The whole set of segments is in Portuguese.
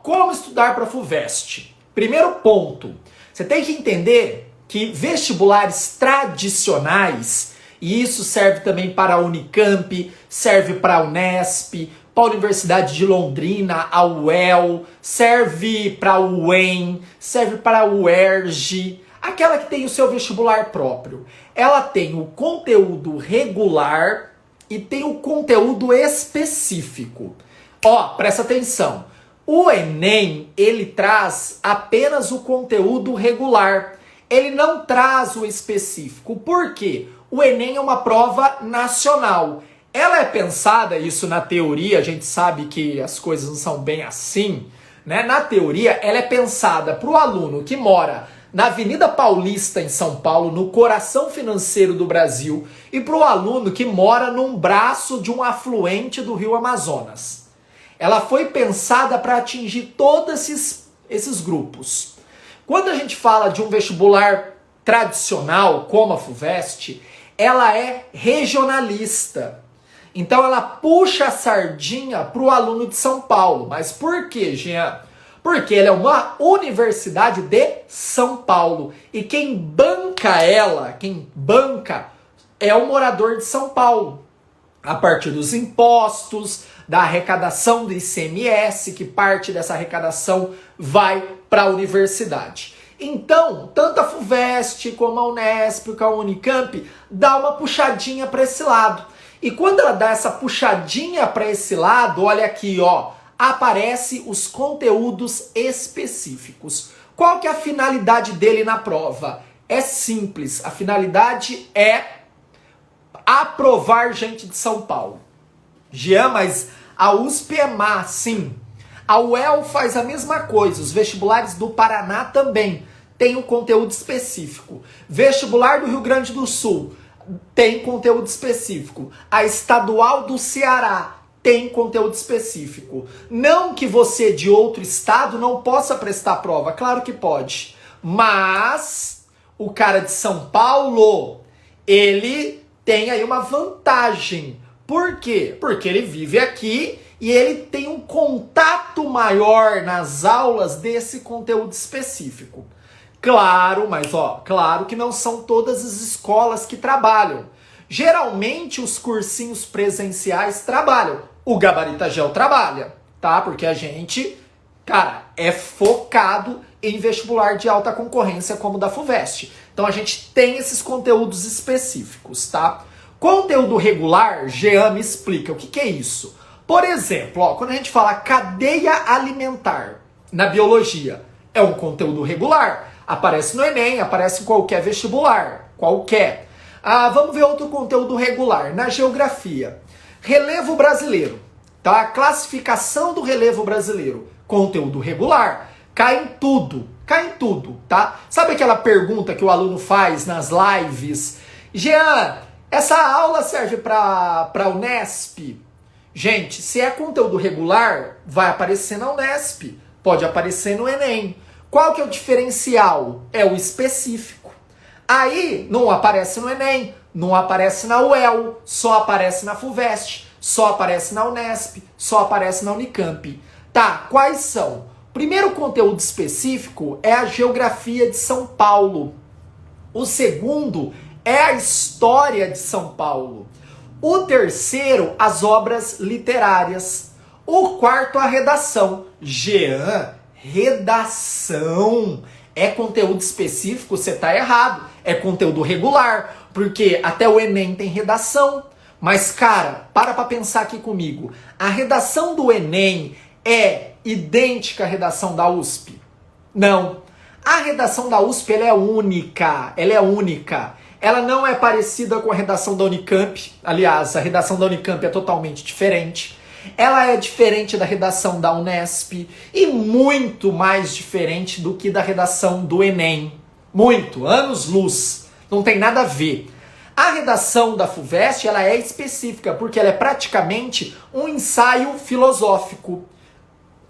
como estudar para a FUVEST? Primeiro ponto, você tem que entender que vestibulares tradicionais, e isso serve também para a Unicamp, serve para a Unesp, para a Universidade de Londrina, a UEL, serve para a UEM, serve para a UERJ, aquela que tem o seu vestibular próprio. Ela tem o conteúdo regular e tem o conteúdo específico. Ó, presta atenção. O Enem, ele traz apenas o conteúdo regular. Ele não traz o específico. Por quê? O Enem é uma prova nacional. Ela é pensada, isso na teoria, a gente sabe que as coisas não são bem assim, né? Na teoria, ela é pensada para o aluno que mora na Avenida Paulista, em São Paulo, no coração financeiro do Brasil, e para o aluno que mora num braço de um afluente do Rio Amazonas. Ela foi pensada para atingir todos esses grupos. Quando a gente fala de um vestibular tradicional, como a FUVEST, ela é regionalista. Então ela puxa a sardinha para o aluno de São Paulo. Mas por quê, Jean? Porque ela é uma universidade de São Paulo. E quem banca ela, é o morador de São Paulo. A partir dos impostos, da arrecadação do ICMS, que parte dessa arrecadação vai para a universidade. Então, tanto a FUVEST como a Unesp, como a Unicamp, dá uma puxadinha para esse lado. E quando ela dá essa puxadinha para esse lado, olha aqui, ó, aparece os conteúdos específicos. Qual que é a finalidade dele na prova? É simples, a finalidade é aprovar gente de São Paulo. Jean, mas a USP é má, sim. A UEL faz a mesma coisa, os vestibulares do Paraná também tem um conteúdo específico. Vestibular do Rio Grande do Sul tem conteúdo específico. A Estadual do Ceará tem conteúdo específico. Não que você de outro estado não possa prestar prova, claro que pode. Mas o cara de São Paulo, ele tem aí uma vantagem. Por quê? Porque ele vive aqui e ele tem um contato maior nas aulas desse conteúdo específico. Claro, mas claro que não são todas as escolas que trabalham. Geralmente os cursinhos presenciais trabalham. O Gabarita Gel trabalha, tá? Porque a gente, cara, é focado em vestibular de alta concorrência como o da FUVEST. Então a gente tem esses conteúdos específicos, tá? Conteúdo regular, Jean me explica o que é isso. Por exemplo, ó, quando a gente fala cadeia alimentar na biologia, é um conteúdo regular. Aparece no Enem, aparece em qualquer vestibular, qualquer. Vamos ver outro conteúdo regular, na geografia. Relevo brasileiro, tá? Classificação do relevo brasileiro, conteúdo regular. Cai em tudo, tá? Sabe aquela pergunta que o aluno faz nas lives? Jean, essa aula serve para Unesp? Gente, se é conteúdo regular, vai aparecer na Unesp, pode aparecer no Enem. Qual que é o diferencial? É o específico. Aí não aparece no Enem, não aparece na UEL, só aparece na FUVEST, só aparece na Unesp, só aparece na Unicamp. Tá, quais são? Primeiro conteúdo específico é a geografia de São Paulo. O segundo é a história de São Paulo. O terceiro, as obras literárias. O quarto, a redação. Jean, redação é conteúdo específico? Você tá errado. É conteúdo regular, porque até o Enem tem redação. Mas, cara, para pensar aqui comigo. A redação do Enem é idêntica à redação da USP? Não. A redação da USP, ela é única. Ela não é parecida com a redação da Unicamp. Aliás, a redação da Unicamp é totalmente diferente. Ela é diferente da redação da Unesp e muito mais diferente do que da redação do Enem. Muito, anos-luz. Não tem nada a ver. A redação da FUVEST, ela é específica, porque ela é praticamente um ensaio filosófico.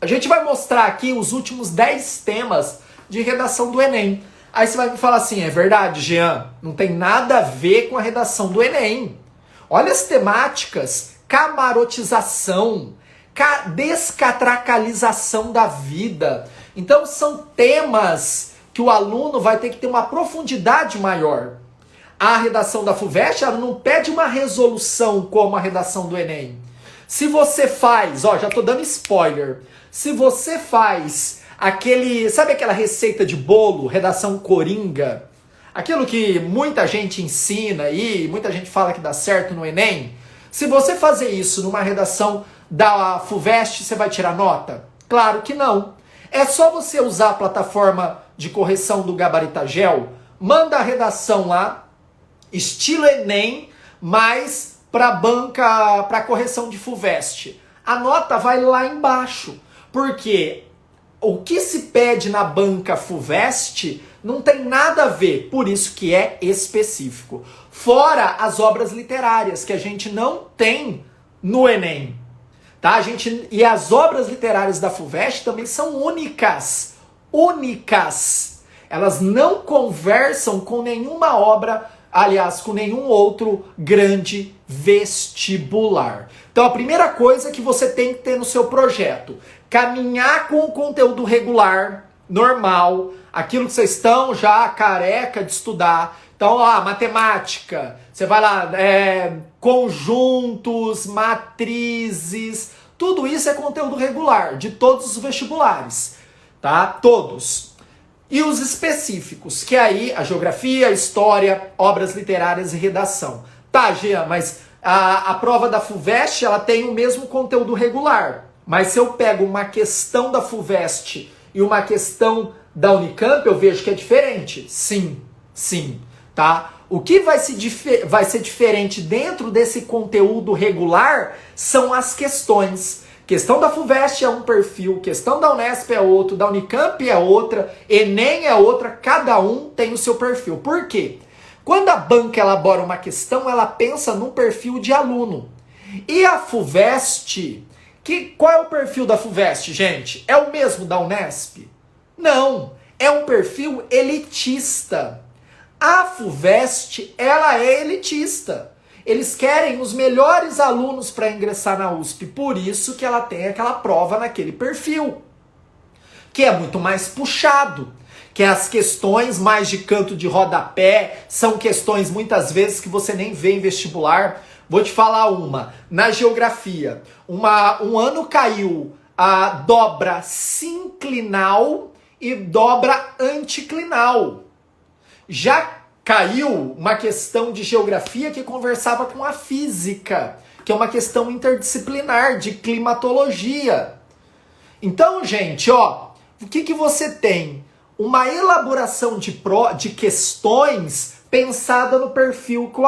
A gente vai mostrar aqui os últimos 10 temas de redação do Enem. Aí você vai me falar assim, é verdade, Jean, não tem nada a ver com a redação do Enem. Olha as temáticas, camarotização, descatracalização da vida. Então são temas que o aluno vai ter que ter uma profundidade maior. A redação da FUVEST, ela não pede uma resolução como a redação do Enem. Se você faz, ó, já tô dando spoiler, se você faz sabe aquela receita de bolo, redação coringa, aquilo que muita gente ensina aí, muita gente fala que dá certo no Enem, se você fazer isso numa redação da FUVEST, você vai tirar nota? Claro que não. É só você usar a plataforma de correção do Gabaritagel, manda a redação lá, estilo Enem, mas para correção de FUVEST. A nota vai lá embaixo, porque o que se pede na banca FUVEST não tem nada a ver, por isso que é específico. Fora as obras literárias, que a gente não tem no Enem. Tá? E as obras literárias da FUVEST também são únicas. Únicas. Elas não conversam com nenhuma obra, aliás, com nenhum outro grande vestibular. Então a primeira coisa que você tem que ter no seu projeto, caminhar com o conteúdo regular, normal, aquilo que vocês estão já careca de estudar. Então, matemática, você vai lá, conjuntos, matrizes, tudo isso é conteúdo regular de todos os vestibulares, tá? Todos. E os específicos, que aí a geografia, a história, obras literárias e redação. Tá, Jean, mas a prova da FUVEST, ela tem o mesmo conteúdo regular. Mas se eu pego uma questão da FUVEST e uma questão da Unicamp, eu vejo que é diferente. Sim, sim, tá? O que vai ser diferente dentro desse conteúdo regular são as questões. Questão da FUVEST é um perfil, questão da Unesp é outro, da Unicamp é outra, Enem é outra, cada um tem o seu perfil. Por quê? Quando a banca elabora uma questão, ela pensa num perfil de aluno. E a FUVEST, qual é o perfil da FUVEST, gente? É o mesmo da Unesp? Não, é um perfil elitista. A FUVEST, ela é elitista. Eles querem os melhores alunos para ingressar na USP, por isso que ela tem aquela prova naquele perfil, que é muito mais puxado, que as questões mais de canto de rodapé, são questões muitas vezes que você nem vê em vestibular. Vou te falar uma, na geografia, um ano caiu a dobra sinclinal e dobra anticlinal. Já caiu uma questão de geografia que conversava com a física, que é uma questão interdisciplinar de climatologia. Então, gente, o que você tem? Uma elaboração de questões pensada no perfil do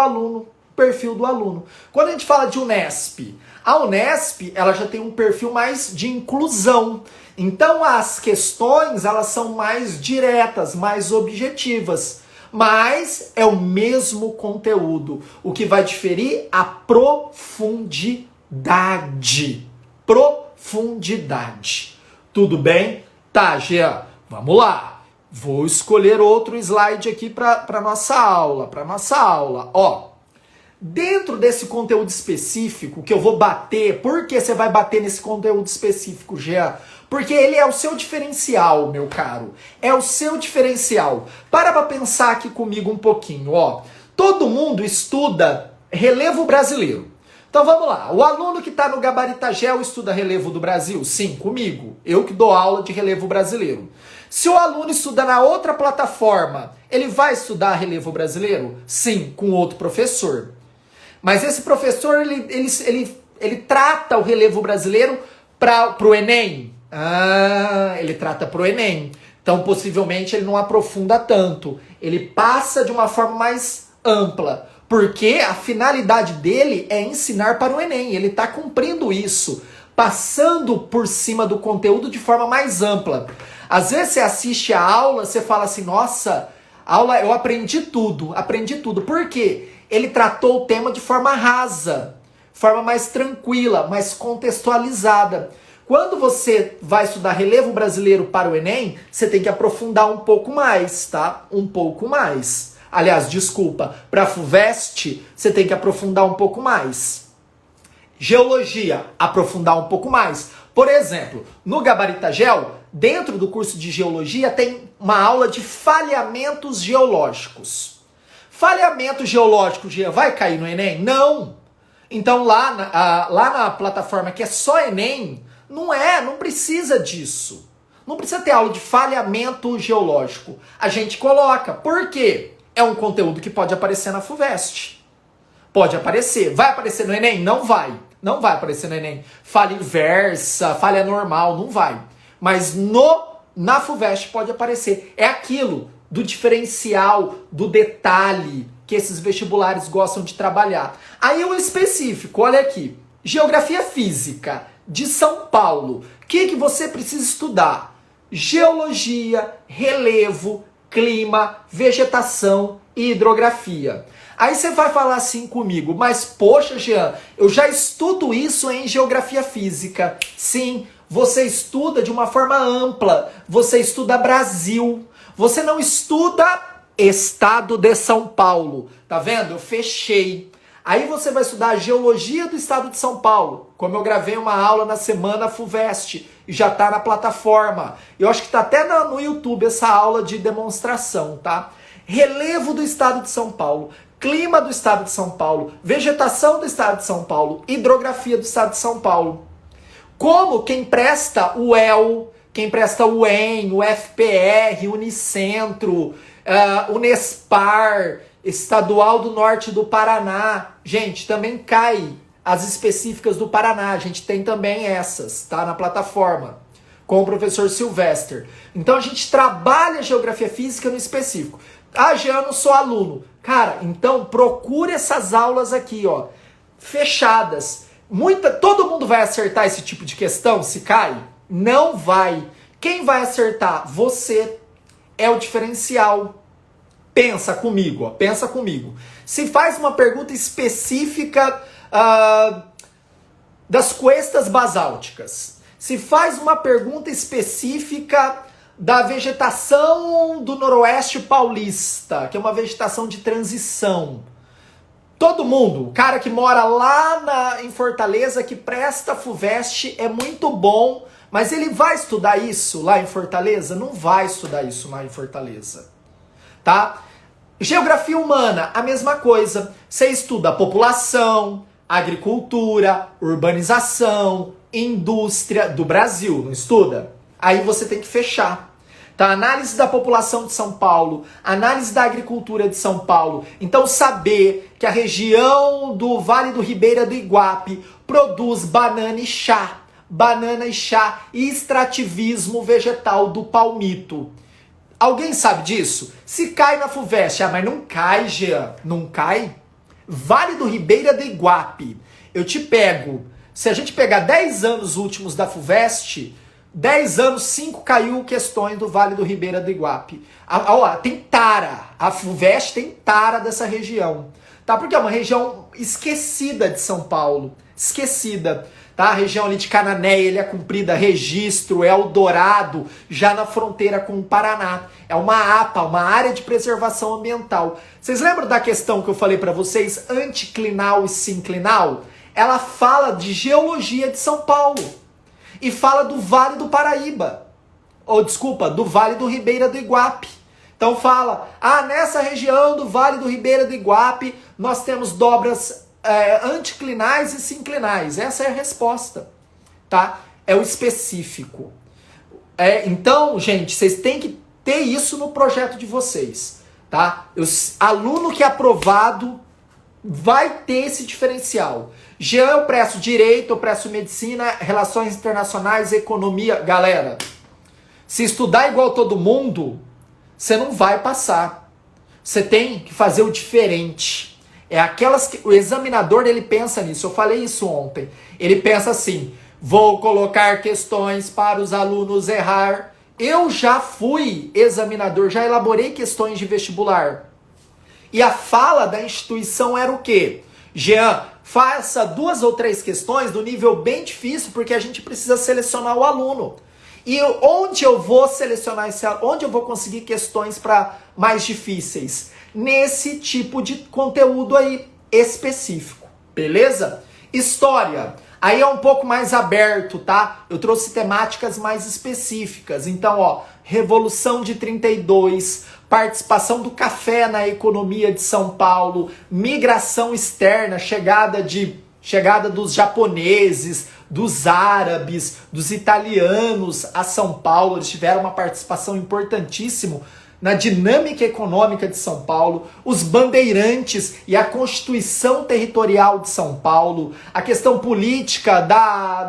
aluno. Quando a gente fala de Unesp, a Unesp ela já tem um perfil mais de inclusão. Então as questões elas são mais diretas, mais objetivas. Mas é o mesmo conteúdo. O que vai diferir? A profundidade. Profundidade. Tudo bem? Tá, Jean, vamos lá. Vou escolher outro slide aqui para nossa aula. Dentro desse conteúdo específico que eu vou bater, por que você vai bater nesse conteúdo específico, Jean? Porque ele é o seu diferencial, meu caro. É o seu diferencial. Para pensar aqui comigo um pouquinho, Todo mundo estuda relevo brasileiro. Então vamos lá. O aluno que está no Gabaritagel estuda relevo do Brasil? Sim, comigo. Eu que dou aula de relevo brasileiro. Se o aluno estuda na outra plataforma, ele vai estudar relevo brasileiro? Sim, com outro professor. Mas esse professor, ele trata o relevo brasileiro para o Enem? Ele trata para o Enem. Então, possivelmente, ele não aprofunda tanto. Ele passa de uma forma mais ampla. Porque a finalidade dele é ensinar para o Enem. Ele está cumprindo isso. Passando por cima do conteúdo de forma mais ampla. Às vezes você assiste a aula, você fala assim, nossa, aula, eu aprendi tudo. Por quê? Ele tratou o tema de forma rasa. Forma mais tranquila, mais contextualizada. Quando você vai estudar relevo brasileiro para o Enem, você tem que aprofundar um pouco mais, tá? Um pouco mais. Aliás, desculpa, para a FUVEST, você tem que aprofundar um pouco mais. Geologia, aprofundar um pouco mais. Por exemplo, no Gabaritagel, dentro do curso de Geologia, tem uma aula de falhamentos geológicos. Falhamento geológico, Jean, vai cair no Enem? Não! Então lá na plataforma que é só Enem, não precisa disso. Não precisa ter aula de falhamento geológico. A gente coloca. Por quê? É um conteúdo que pode aparecer na FUVEST. Pode aparecer. Vai aparecer no Enem? Não vai. Não vai aparecer no Enem. Falha inversa, falha normal, não vai. Mas na FUVEST pode aparecer. É aquilo do diferencial, do detalhe que esses vestibulares gostam de trabalhar. Aí o específico, olha aqui. Geografia Física de São Paulo. O que você precisa estudar? Geologia, relevo, clima, vegetação e hidrografia. Aí você vai falar assim comigo, mas poxa, Jean, eu já estudo isso em Geografia Física. Sim, você estuda de uma forma ampla. Você estuda Brasil. Você não estuda Estado de São Paulo. Tá vendo? Eu fechei. Aí você vai estudar a Geologia do Estado de São Paulo. Como eu gravei uma aula na semana FUVEST. E já tá na plataforma. Eu acho que tá até no YouTube essa aula de demonstração, tá? Relevo do Estado de São Paulo. Clima do Estado de São Paulo. Vegetação do Estado de São Paulo. Hidrografia do Estado de São Paulo. Como quem presta o UEL, quem presta o UEM, o FPR, Unicentro, Unespar, Estadual do Norte do Paraná. Gente, também cai as específicas do Paraná. A gente tem também essas, tá? Na plataforma, com o professor Silvestre. Então a gente trabalha Geografia Física no específico. Ah, Jean, eu não sou aluno. Cara, então procure essas aulas aqui, ó, fechadas. Todo mundo vai acertar esse tipo de questão se cai? Não vai. Quem vai acertar? Você. É o diferencial. Pensa comigo, ó, pensa comigo. Se faz uma pergunta específica das cuestas basálticas, se faz uma pergunta específica da vegetação do Noroeste Paulista, que é uma vegetação de transição, todo mundo, o cara que mora lá em Fortaleza, que presta FUVEST, é muito bom, mas ele vai estudar isso lá em Fortaleza? Não vai estudar isso lá em Fortaleza, tá? Geografia humana, a mesma coisa. Você estuda a população, agricultura, urbanização, indústria do Brasil, não estuda? Aí você tem que fechar. Tá? Análise da população de São Paulo, análise da agricultura de São Paulo. Então saber que a região do Vale do Ribeira do Iguape produz banana e chá e extrativismo vegetal do palmito. Alguém sabe disso? Se cai na FUVEST, mas não cai, Jean, não cai? Vale do Ribeira do Iguape, eu te pego, se a gente pegar 10 anos últimos da FUVEST, 10 anos, 5 caiu questões do Vale do Ribeira do Iguape. Tem tara, a FUVEST tem tara dessa região, tá? Porque é uma região esquecida de São Paulo, esquecida. Tá? A região ali de Cananéia, Ilha Comprida, Registro, Eldorado, já na fronteira com o Paraná. É uma APA, uma área de preservação ambiental. Vocês lembram da questão que eu falei para vocês, anticlinal e sinclinal? Ela fala de geologia de São Paulo e fala do Vale do Paraíba, do Vale do Ribeira do Iguape. Então fala, nessa região do Vale do Ribeira do Iguape nós temos dobras anticlinais e sinclinais. Essa é a resposta, tá? É o específico. Então, gente, vocês têm que ter isso no projeto de vocês, tá? Aluno que é aprovado vai ter esse diferencial. Jean, eu presto direito, eu presto medicina, relações internacionais, economia. Galera, se estudar igual todo mundo, você não vai passar. Você tem que fazer o diferente. É aquelas que o examinador, ele pensa nisso. Eu falei isso ontem. Ele pensa assim: vou colocar questões para os alunos errar. Eu já fui examinador, já elaborei questões de vestibular. E a fala da instituição era o quê? Jean, faça 2 ou 3 questões do nível bem difícil, porque a gente precisa selecionar o aluno. E onde eu vou selecionar onde eu vou conseguir questões para mais difíceis? Nesse tipo de conteúdo aí específico, beleza? História. Aí é um pouco mais aberto, tá? Eu trouxe temáticas mais específicas. Então, ó, Revolução de 32, participação do café na economia de São Paulo, migração externa, chegada dos japoneses, dos árabes, dos italianos a São Paulo. Eles tiveram uma participação importantíssima na dinâmica econômica de São Paulo, os bandeirantes e a Constituição Territorial de São Paulo, a questão política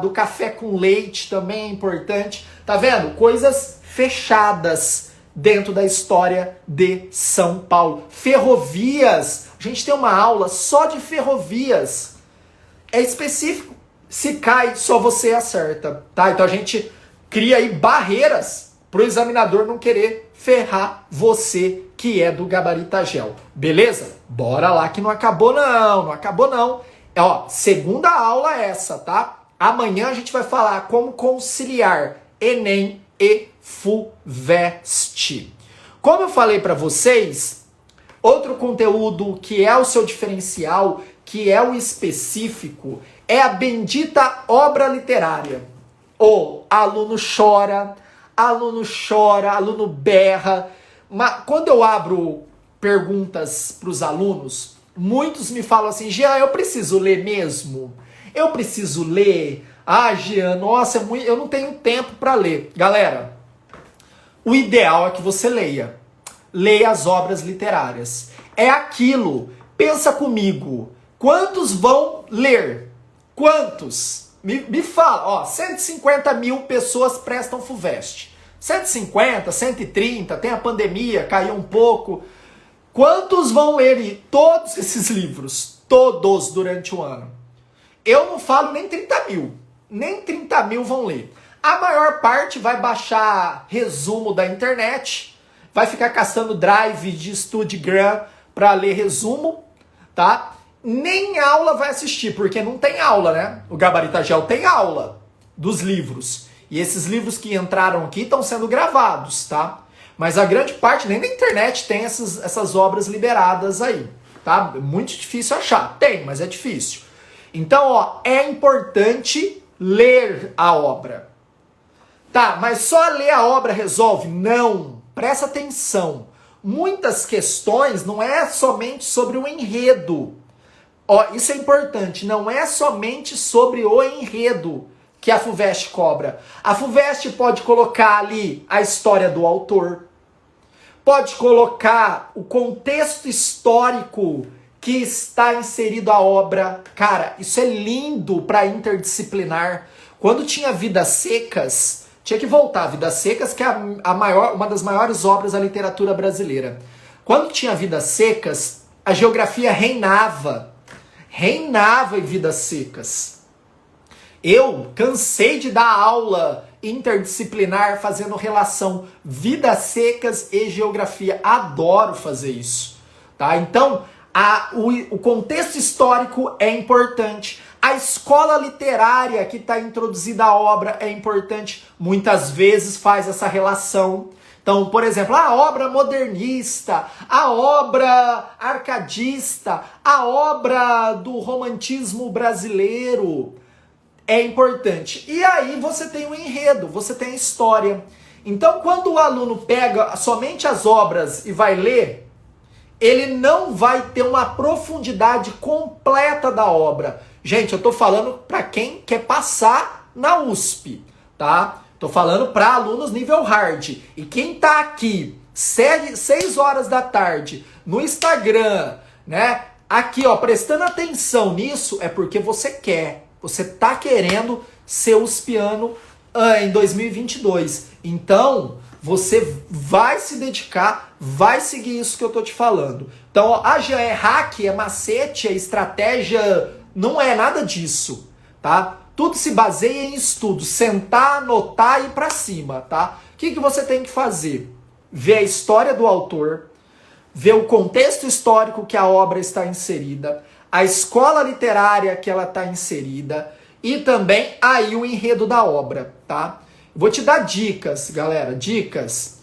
do café com leite também é importante. Tá vendo? Coisas fechadas dentro da história de São Paulo. Ferrovias, a gente tem uma aula só de ferrovias. É específico. Se cai, só você acerta, tá? Então a gente cria aí barreiras pro examinador não querer ferrar você que é do Gabaritagel. Beleza? Bora lá que não acabou não, não acabou não. Ó, segunda aula essa, tá? Amanhã a gente vai falar como conciliar Enem e FUVEST. Como eu falei para vocês, outro conteúdo que é o seu diferencial, que é o específico, é a bendita obra literária. O aluno chora, aluno berra. Mas quando eu abro perguntas para os alunos, muitos me falam assim: Jean, eu preciso ler mesmo? Eu preciso ler? Ah, Jean, nossa, eu não tenho tempo para ler. Galera, o ideal é que você leia. Leia as obras literárias. É aquilo. Pensa comigo. Quantos vão ler? Quantos? Me fala. Ó, 150 mil pessoas prestam FUVEST. 150, 130, tem a pandemia, caiu um pouco. Quantos vão ler todos esses livros? Todos durante o ano. Eu não falo nem 30 mil. Nem 30 mil vão ler. A maior parte vai baixar resumo da internet, vai ficar caçando drive de StudyGram para ler resumo, tá? Nem aula vai assistir, porque não tem aula, né? O Gabaritagel tem aula dos livros. E esses livros que entraram aqui estão sendo gravados, tá? Mas a grande parte, nem na internet tem essas obras liberadas aí, tá? É muito difícil achar. Tem, mas é difícil. Então, ó, é importante ler a obra. Tá, mas só ler a obra resolve? Não. Presta atenção. Muitas questões não é somente sobre o enredo. Ó, isso é importante. Não é somente sobre o enredo que a FUVEST cobra. A FUVEST pode colocar ali a história do autor. Pode colocar o contexto histórico que está inserido a obra. Cara, isso é lindo para interdisciplinar. Quando tinha Vidas Secas, tinha que voltar. Vidas Secas, que é uma das maiores obras da literatura brasileira. Quando tinha Vidas Secas, a geografia reinava. Reinava em Vidas Secas. Eu cansei de dar aula interdisciplinar fazendo relação Vidas Secas e geografia. Adoro fazer isso. Tá? Então, o contexto histórico é importante. A escola literária que está introduzida à obra é importante. Muitas vezes faz essa relação. Então, por exemplo, a obra modernista, a obra arcadista, a obra do romantismo brasileiro é importante. E aí você tem o enredo, você tem a história. Então, quando o aluno pega somente as obras e vai ler, ele não vai ter uma profundidade completa da obra. Gente, eu tô falando para quem quer passar na USP, tá? Tô falando para alunos nível hard. E quem tá aqui 6 horas da tarde no Instagram, né? Aqui, ó, prestando atenção nisso, é porque você quer. Você tá querendo ser uspiano em 2022. Então, você vai se dedicar, vai seguir isso que eu tô te falando. Então, ó, já é hack, é macete, é estratégia, não é nada disso, tá? Tudo se baseia em estudo, sentar, anotar e ir pra cima, tá? O que você tem que fazer? Ver a história do autor, ver o contexto histórico que a obra está inserida, a escola literária que ela está inserida e também aí o enredo da obra, tá? Vou te dar dicas, galera, dicas.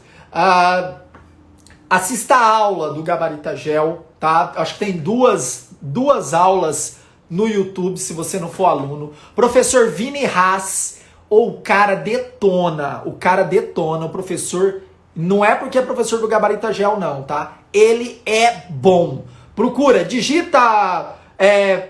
Assista a aula do Gabaritagel, tá? Acho que tem duas aulas no YouTube, se você não for aluno. Professor Vini Haas, o cara detona, o professor, não é porque é professor do Gabarito Gel não, tá? Ele é bom. Procura, digita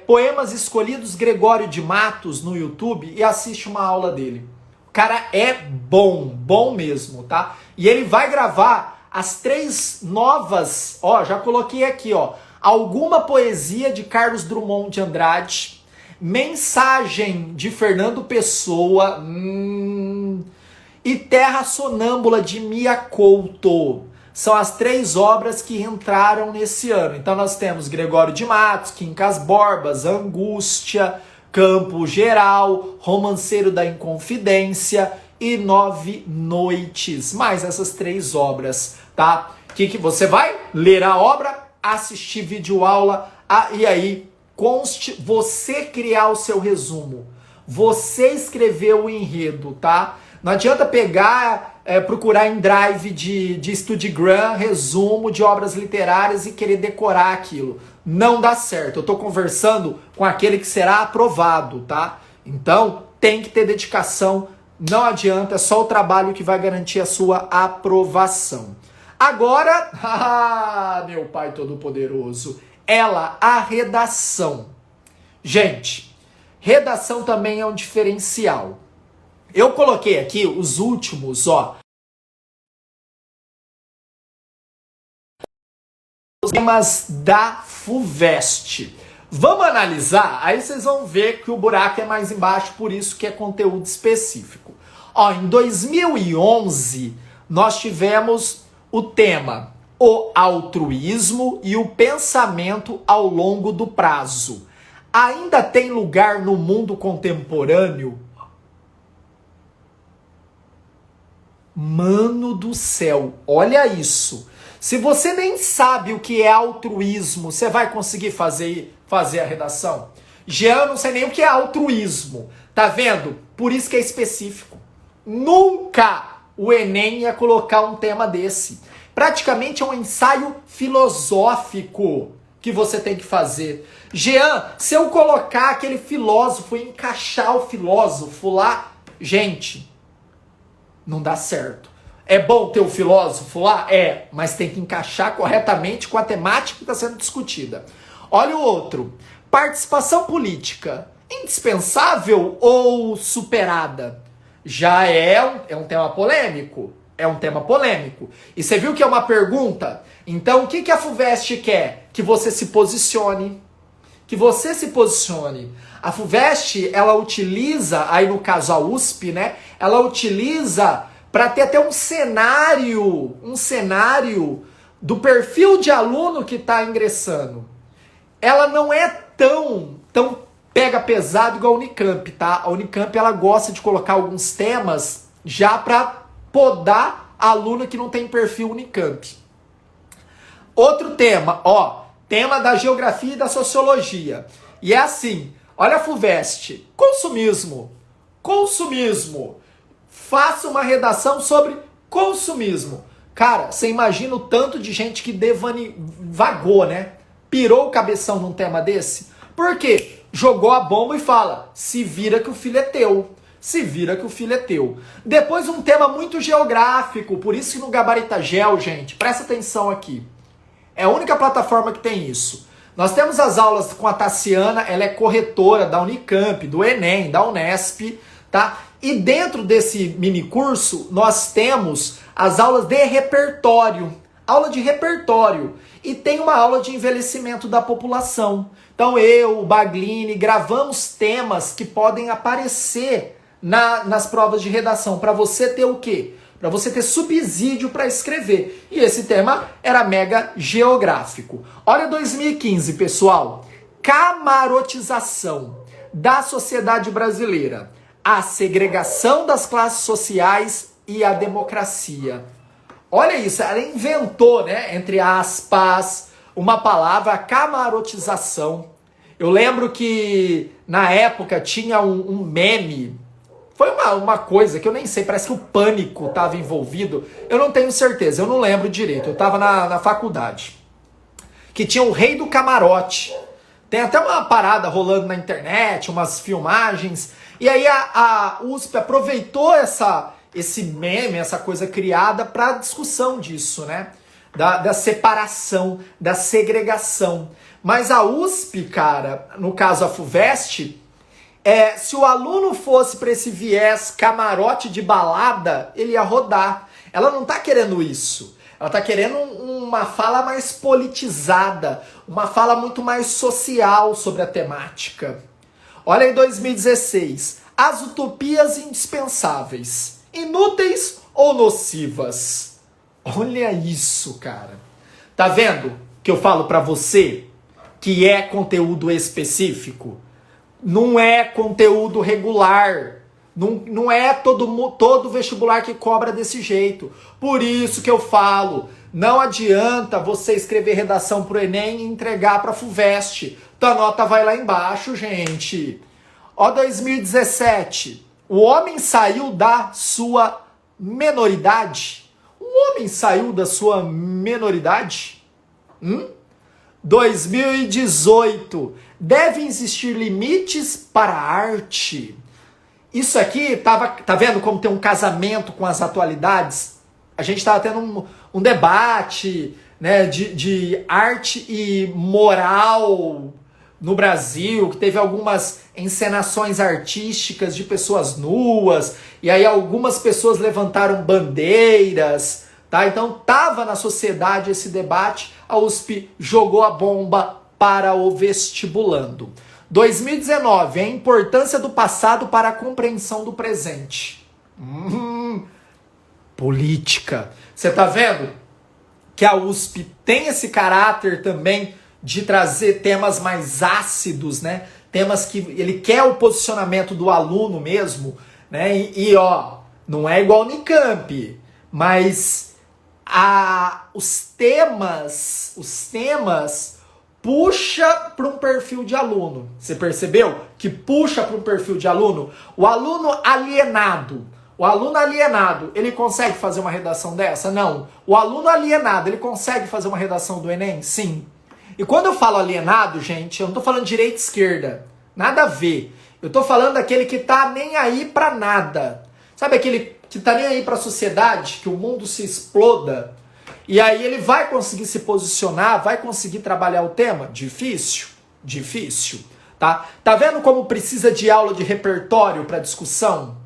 Poemas Escolhidos Gregório de Matos no YouTube e assiste uma aula dele. O cara é bom mesmo, tá? E ele vai gravar as 3 novas, ó, já coloquei aqui, ó. Alguma poesia de Carlos Drummond de Andrade, Mensagem de Fernando Pessoa e Terra Sonâmbula de Mia Couto. São as 3 obras que entraram nesse ano. Então nós temos Gregório de Matos, Quincas Borbas, Angústia, Campo Geral, Romanceiro da Inconfidência e 9 Noites. Mais essas 3 obras, tá? Que você vai ler a obra, assistir videoaula e aí você criar o seu resumo. Você escrever o enredo, tá? Não adianta pegar, procurar em Drive de Studigram, resumo de obras literárias e querer decorar aquilo. Não dá certo. Eu tô conversando com aquele que será aprovado, tá? Então, tem que ter dedicação. Não adianta, é só o trabalho que vai garantir a sua aprovação. Agora, meu Pai Todo-Poderoso, a redação. Gente, redação também é um diferencial. Eu coloquei aqui os últimos, ó. Os temas da FUVEST. Vamos analisar? Aí vocês vão ver que o buraco é mais embaixo, por isso que é conteúdo específico. Ó, em 2011, nós tivemos o tema o altruísmo e o pensamento ao longo do prazo. Ainda tem lugar no mundo contemporâneo? Mano do céu, olha isso. Se você nem sabe o que é altruísmo, você vai conseguir fazer a redação? Jean, não sei nem o que é altruísmo. Tá vendo? Por isso que é específico. Nunca o Enem ia colocar um tema desse. Praticamente é um ensaio filosófico que você tem que fazer. Jean, se eu colocar aquele filósofo e encaixar o filósofo lá, gente, não dá certo. É bom ter o filósofo lá? É, mas tem que encaixar corretamente com a temática que está sendo discutida. Olha o outro. Participação política, indispensável ou superada? Já é um tema polêmico. É um tema polêmico. E você viu que é uma pergunta? Então, o que a FUVEST quer? Que você se posicione. Que você se posicione. A FUVEST, ela utiliza, aí no caso a USP, né? Ela utiliza para ter até um cenário do perfil de aluno que está ingressando. Ela não é tão pega pesado igual a Unicamp, tá? A Unicamp, ela gosta de colocar alguns temas já para podar a aluna que não tem perfil Unicamp. Outro tema, ó, tema da geografia e da sociologia. E é assim, olha a FUVEST, consumismo. Faça uma redação sobre consumismo. Cara, você imagina o tanto de gente que vagou, né? Pirou o cabeção num tema desse? Por quê? Jogou a bomba e fala, se vira que o filho é teu. Se vira que o filho é teu. Depois um tema muito geográfico, por isso que no Gabarito Gel, gente, presta atenção aqui. É a única plataforma que tem isso. Nós temos as aulas com a Tassiana, ela é corretora da Unicamp, do Enem, da Unesp, tá? E dentro desse mini curso, nós temos as aulas de repertório. Aula de repertório. E tem uma aula de envelhecimento da população. Então eu, o Baglini, gravamos temas que podem aparecer nas provas de redação. Para você ter o quê? Para você ter subsídio para escrever. E esse tema era mega geográfico. Olha 2015, pessoal. Camarotização da sociedade brasileira. A segregação das classes sociais e a democracia. Olha isso, ela inventou, né, entre aspas, uma palavra, camarotização. Eu lembro que na época tinha um meme, foi uma coisa que eu nem sei, parece que o Pânico estava envolvido, eu não tenho certeza, eu não lembro direito, eu estava na faculdade, que tinha o rei do camarote, Tem até uma parada rolando na internet, umas filmagens. E aí a USP aproveitou esse meme, essa coisa criada para discussão disso, né? Da separação, da segregação. Mas a USP, cara, no caso a FUVEST, se o aluno fosse para esse viés camarote de balada, ele ia rodar. Ela não tá querendo isso. Ela tá querendo uma fala mais politizada, uma fala muito mais social sobre a temática. Olha em 2016, as utopias indispensáveis, inúteis ou nocivas? Olha isso, cara. Tá vendo que eu falo pra você que é conteúdo específico? Não é conteúdo regular. Não é todo vestibular que cobra desse jeito. Por isso que eu falo, não adianta você escrever redação pro Enem e entregar pra FUVEST. Tua nota vai lá embaixo, gente. Ó, 2017. O homem saiu da sua menoridade. O homem saiu da sua menoridade? 2018. Devem existir limites para a arte. Isso aqui, tá vendo como tem um casamento com as atualidades? A gente estava tendo um debate, né, de arte e moral no Brasil, que teve algumas encenações artísticas de pessoas nuas, e aí algumas pessoas levantaram bandeiras, tá? Então tava na sociedade esse debate, a USP jogou a bomba para o vestibulando. 2019, a importância do passado para a compreensão do presente. Política. Você tá vendo que a USP tem esse caráter também de trazer temas mais ácidos, né? Temas que ele quer o posicionamento do aluno mesmo, né? E ó, não é igual no Unicamp, mas os temas puxa para um perfil de aluno. Você percebeu? Que puxa para um perfil de aluno. O aluno alienado, ele consegue fazer uma redação dessa? Não. O aluno alienado, ele consegue fazer uma redação do Enem? Sim. E quando eu falo alienado, gente, eu não tô falando direita e esquerda. Nada a ver. Eu tô falando daquele que tá nem aí pra nada. Sabe aquele que tá nem aí pra sociedade, que o mundo se exploda? E aí ele vai conseguir se posicionar, vai conseguir trabalhar o tema? Difícil, tá? Tá vendo como precisa de aula de repertório para discussão?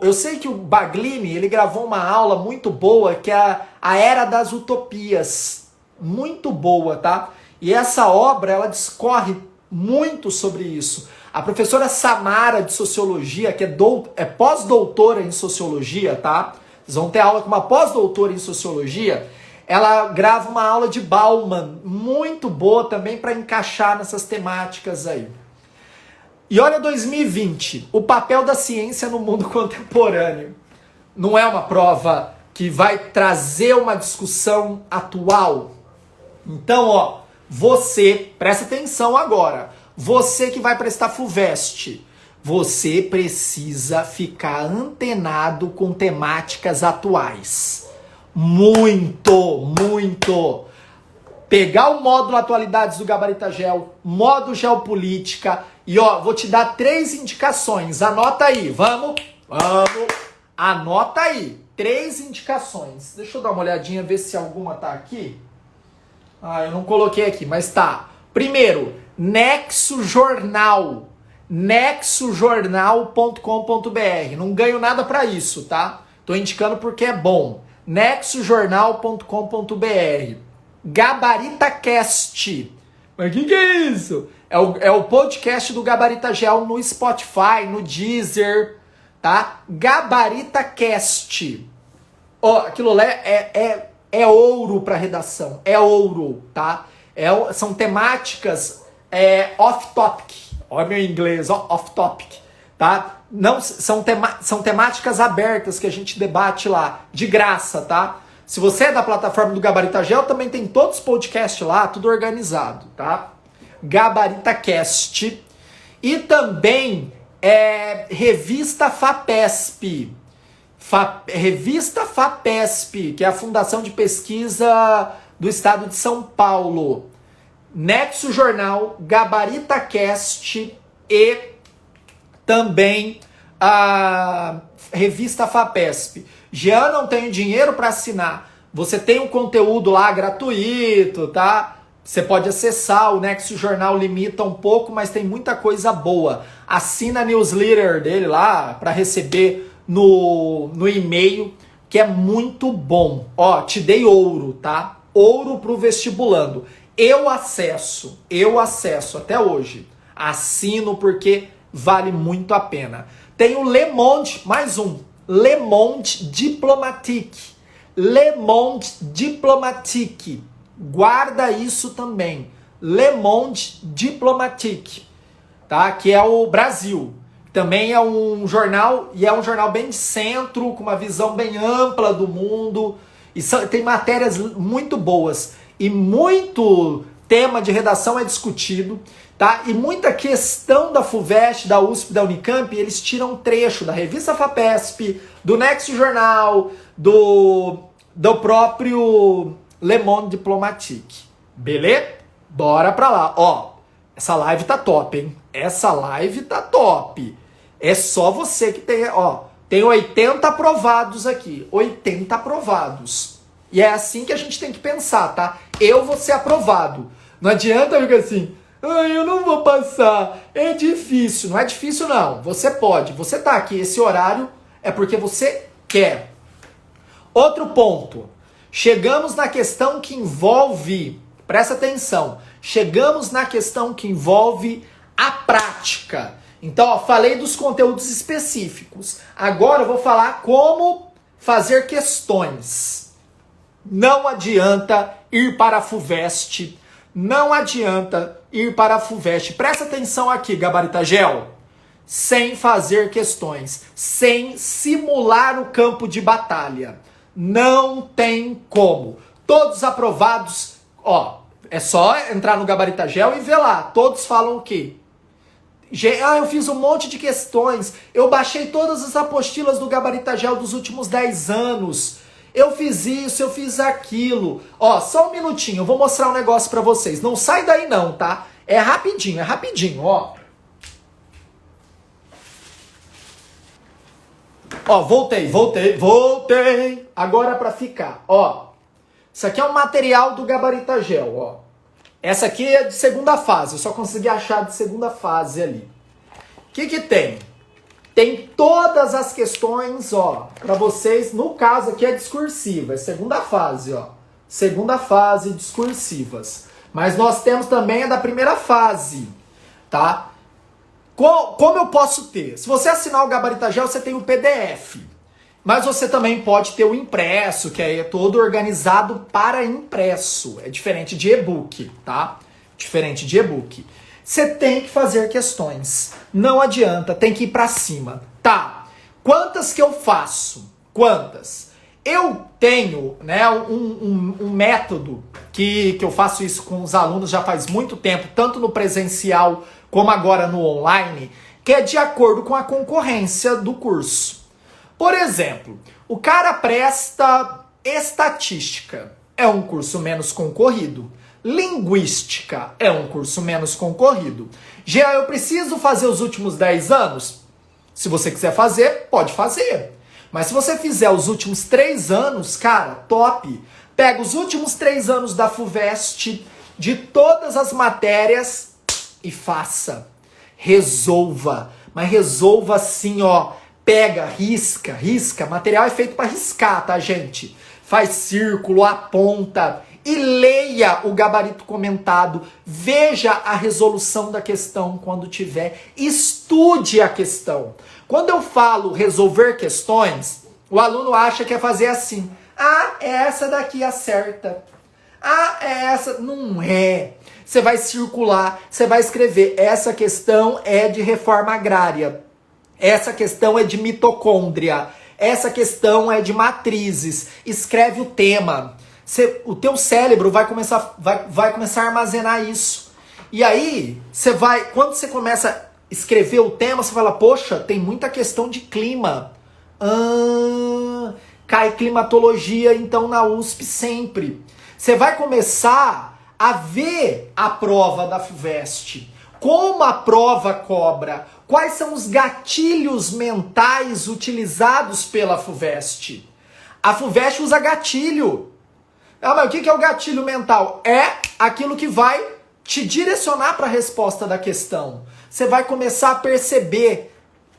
Eu sei que o Baglini, ele gravou uma aula muito boa, que é a Era das Utopias. Muito boa, tá? E essa obra, ela discorre muito sobre isso. A professora Samara, de Sociologia, que é pós-doutora em Sociologia, tá? Vocês vão ter aula com uma pós-doutora em Sociologia. Ela grava uma aula de Bauman, muito boa também para encaixar nessas temáticas aí. E olha 2020, o papel da ciência no mundo contemporâneo. Não é uma prova que vai trazer uma discussão atual. Então, ó, você, presta atenção agora, você que vai prestar FUVEST, você precisa ficar antenado com temáticas atuais. Muito. Pegar o módulo Atualidades do Gabarita Gel, módulo Geopolítica, e ó, vou te dar 3 indicações. Anota aí, vamos. Anota aí, 3 indicações. Deixa eu dar uma olhadinha, ver se alguma tá aqui. Eu não coloquei aqui, mas tá. Primeiro, Nexo Jornal. nexojornal.com.br. Não ganho nada pra isso, tá? Tô indicando porque é bom. nexojornal.com.br. GabaritaCast. Mas o que é isso? É o podcast do Gabarita Gel no Spotify, no Deezer, tá? GabaritaCast. Ó, aquilo lá é ouro pra redação. É ouro, tá? São temáticas off-topic. Olha meu inglês, off-topic, tá? Não, são temáticas abertas que a gente debate lá, de graça, tá? Se você é da plataforma do Gabarita Gel, também tem todos os podcasts lá, tudo organizado, tá? GabaritaCast. E também Revista FAPESP. Revista FAPESP, que é a Fundação de Pesquisa do Estado de São Paulo. Nexo Jornal, Gabarita Cast e também a revista FAPESP. Jean, não tenho dinheiro para assinar. Você tem um conteúdo lá gratuito, tá? Você pode acessar, o Nexo Jornal limita um pouco, mas tem muita coisa boa. Assina a newsletter dele lá para receber no e-mail, que é muito bom. Ó, te dei ouro, tá? Ouro pro vestibulando. Eu acesso até hoje. Assino porque vale muito a pena. Tem o Le Monde, mais um. Le Monde Diplomatique. Le Monde Diplomatique. Guarda isso também. Le Monde Diplomatique, tá? Que é o Brasil. Também é um jornal, e é um jornal bem de centro, com uma visão bem ampla do mundo. E tem matérias muito boas. E muito tema de redação é discutido, tá? E muita questão da FUVEST, da USP, da Unicamp, eles tiram trecho da revista FAPESP, do Nexo Jornal, do próprio Le Monde Diplomatique. Beleza? Bora pra lá. Ó, essa live tá top, hein? Essa live tá top. É só você que tem, ó, tem 80 aprovados aqui. 80 aprovados. E é assim que a gente tem que pensar, tá? Eu vou ser aprovado. Não adianta ficar assim, ai, eu não vou passar. É difícil. Não é difícil, não. Você pode. Você tá aqui, esse horário é porque você quer. Outro ponto. Chegamos na questão que envolve, presta atenção, chegamos na questão que envolve a prática. Então, ó, falei dos conteúdos específicos. Agora eu vou falar como fazer questões. Não adianta ir para a FUVEST. Não adianta ir para a FUVEST. Presta atenção aqui, Gabarita Gel. Sem fazer questões. Sem simular o campo de batalha. Não tem como. Todos aprovados, ó, é só entrar no Gabarita Gel e ver lá. Todos falam o quê? Eu fiz um monte de questões. Eu baixei todas as apostilas do Gabarita Gel dos últimos 10 anos. Eu fiz isso, eu fiz aquilo. Ó, só um minutinho, eu vou mostrar um negócio pra vocês. Não sai daí não, tá? É rapidinho, ó. Ó, voltei. Agora pra ficar, ó. Isso aqui é um material do Gabarita Gel, ó. Essa aqui é de segunda fase, eu só consegui achar de segunda fase ali. O que tem? Tem todas as questões, ó, pra vocês. No caso aqui é discursiva, é segunda fase, ó. Segunda fase, discursivas. Mas nós temos também a da primeira fase, tá? Como eu posso ter? Se você assinar o Gabarita Gel, você tem o PDF. Mas você também pode ter o impresso, que aí é todo organizado para impresso. É diferente de e-book, tá? Diferente de e-book. Você tem que fazer questões. Não adianta, tem que ir para cima. Tá, quantas que eu faço? Quantas? Eu tenho, né, um método que eu faço isso com os alunos já faz muito tempo, tanto no presencial como agora no online, que é de acordo com a concorrência do curso. Por exemplo, o cara presta estatística, é um curso menos concorrido. Linguística é um curso menos concorrido. Já eu preciso fazer os últimos 10 anos? Se você quiser fazer, pode fazer. Mas se você fizer os últimos 3 anos, cara, top. Pega os últimos 3 anos da FUVEST, de todas as matérias e faça. Resolva. Mas resolva assim, ó. Pega, risca. Material é feito para riscar, tá, gente? Faz círculo, aponta e leia o gabarito comentado. Veja a resolução da questão quando tiver. Estude a questão. Quando eu falo resolver questões, o aluno acha que é fazer assim. Ah, é essa daqui a certa. Ah, é essa. Não é. Você vai circular, você vai escrever. Essa questão é de reforma agrária. Essa questão é de mitocôndria. Essa questão é de matrizes. Escreve o tema. O teu cérebro vai começar a armazenar isso. E aí, quando você começa a escrever o tema, você fala, poxa, tem muita questão de clima. Cai climatologia, então, na USP sempre. Você vai começar a ver a prova da FUVEST. Como a prova cobra? Quais são os gatilhos mentais utilizados pela FUVEST? A FUVEST usa gatilho. Ah, mas o que é o gatilho mental? É aquilo que vai te direcionar para a resposta da questão. Você vai começar a perceber.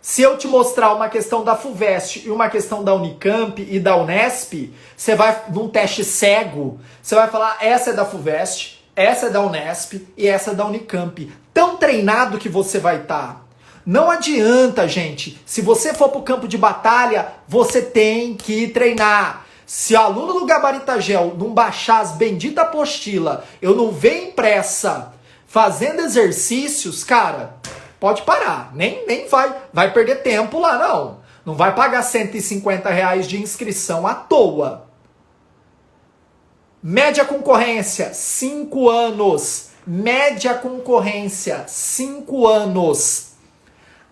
Se eu te mostrar uma questão da FUVEST e uma questão da Unicamp e da Unesp, você vai, num teste cego, você vai falar, essa é da FUVEST, essa é da Unesp e essa é da Unicamp. Tão treinado que você vai estar. Não adianta, gente. Se você for pro campo de batalha, você tem que treinar. Se o aluno do Gabaritagel não baixar as benditas apostilas, eu não ver impressa fazendo exercícios, cara, pode parar. Nem vai perder tempo lá, não. Não vai pagar R$150 de inscrição à toa. Média concorrência, 5 anos. Média concorrência, 5 anos.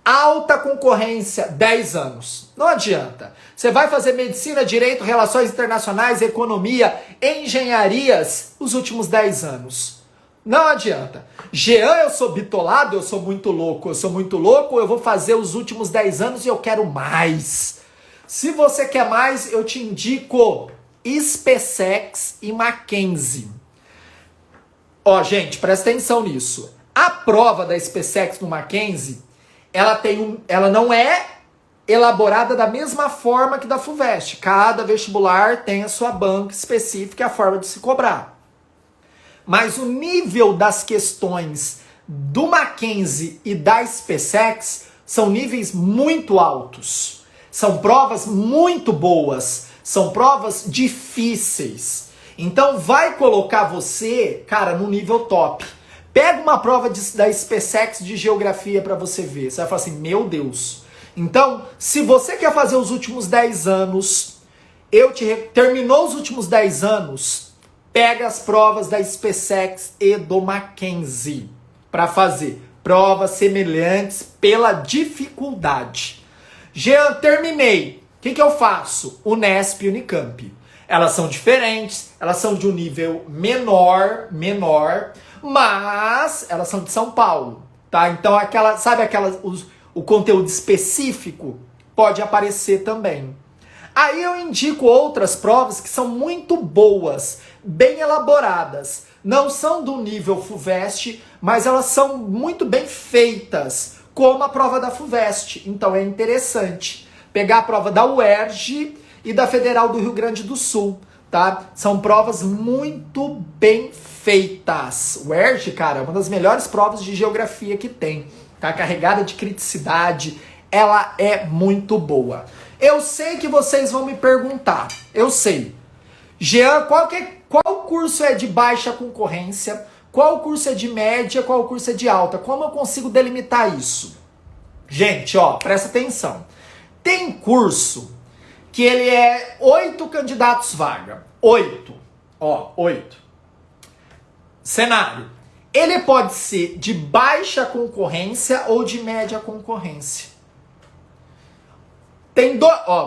Alta concorrência, 10 anos. Não adianta. Você vai fazer medicina, direito, relações internacionais, economia, engenharias, os últimos 10 anos. Não adianta. Jean, eu sou bitolado, eu sou muito louco, eu vou fazer os últimos 10 anos e eu quero mais. Se você quer mais, eu te indico SpaceX e Mackenzie. Ó, gente, presta atenção nisso. A prova da SpaceX no Mackenzie, ela não é elaborada da mesma forma que da FUVEST. Cada vestibular tem a sua banca específica e a forma de se cobrar. Mas o nível das questões do Mackenzie e da SpaceX são níveis muito altos. São provas muito boas. São provas difíceis. Então vai colocar você, cara, no nível top. Pega uma prova da SpaceX de geografia para você ver. Você vai falar assim, meu Deus. Então, se você quer fazer os últimos 10 anos, terminou os últimos 10 anos, pega as provas da SpaceX e do Mackenzie para fazer provas semelhantes pela dificuldade. Jean, terminei. O que eu faço? Unesp e Unicamp. Elas são diferentes, elas são de um nível menor, mas elas são de São Paulo, tá? Então o conteúdo específico pode aparecer também. Aí eu indico outras provas que são muito boas, bem elaboradas. Não são do nível FUVEST, mas elas são muito bem feitas, como a prova da FUVEST. Então é interessante pegar a prova da UERJ e da Federal do Rio Grande do Sul, tá? São provas muito bem feitas. O UERJ, cara, é uma das melhores provas de geografia que tem, tá? Carregada de criticidade, ela é muito boa. Eu sei que vocês vão me perguntar, eu sei. Jean, qual curso é de baixa concorrência? Qual curso é de média? Qual curso é de alta? Como eu consigo delimitar isso? Gente, ó, presta atenção. Tem curso que ele é 8 candidatos vaga. 8. Ó, 8. Cenário. Ele pode ser de baixa concorrência ou de média concorrência.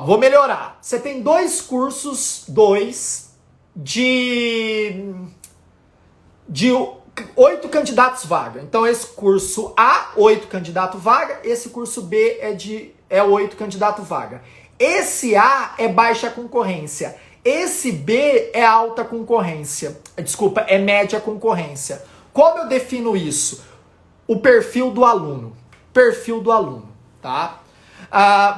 Vou melhorar. Você tem 2 cursos, de 8 candidatos vaga. Então esse curso A, 8 candidato vaga, esse curso B é 8 candidato vaga. Esse A é baixa concorrência. Esse B é alta concorrência. Desculpa, é média concorrência. Como eu defino isso? O perfil do aluno. Perfil do aluno, tá?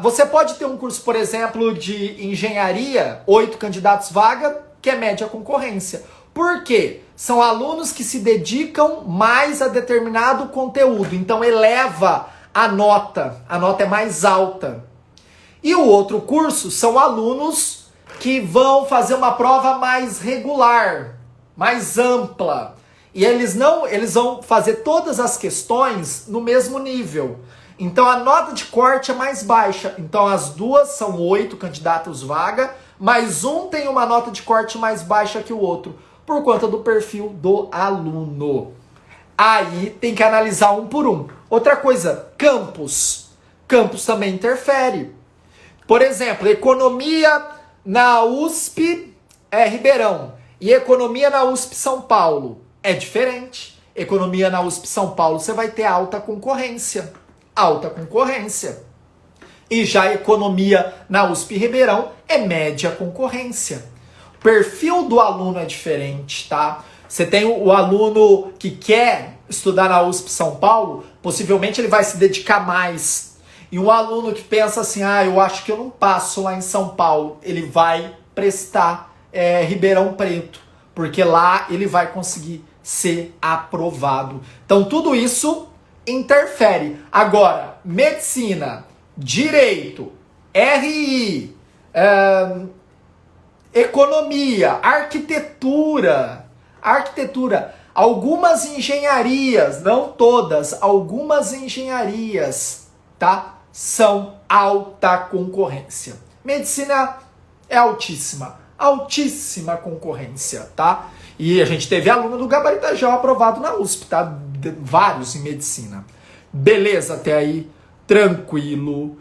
Você pode ter um curso, por exemplo, de engenharia, 8 candidatos vaga, que é média concorrência. Por quê? São alunos que se dedicam mais a determinado conteúdo. Então eleva a nota. A nota é mais alta. E o outro curso são alunos que vão fazer uma prova mais regular, mais ampla. E eles vão fazer todas as questões no mesmo nível. Então a nota de corte é mais baixa. Então as duas são 8 candidatos vaga, mas um tem uma nota de corte mais baixa que o outro, por conta do perfil do aluno. Aí tem que analisar um por um. Outra coisa, campus. Campus também interfere. Por exemplo, economia na USP é Ribeirão e economia na USP São Paulo. é diferente. Economia na USP São Paulo, você vai ter alta concorrência. Alta concorrência. E já a economia na USP Ribeirão é média concorrência. O perfil do aluno é diferente, tá? Você tem o aluno que quer estudar na USP São Paulo, possivelmente ele vai se dedicar mais. E um aluno que pensa assim, eu acho que eu não passo lá em São Paulo, ele vai prestar Ribeirão Preto, porque lá ele vai conseguir ser aprovado. Então tudo isso interfere. Agora, medicina, direito, RI, economia, arquitetura, algumas engenharias, não todas, algumas engenharias, tá? São alta concorrência. Medicina é altíssima concorrência, tá? E a gente teve aluno do Gabaritajal aprovado na USP, tá? Vários em medicina. Beleza até aí? Tranquilo.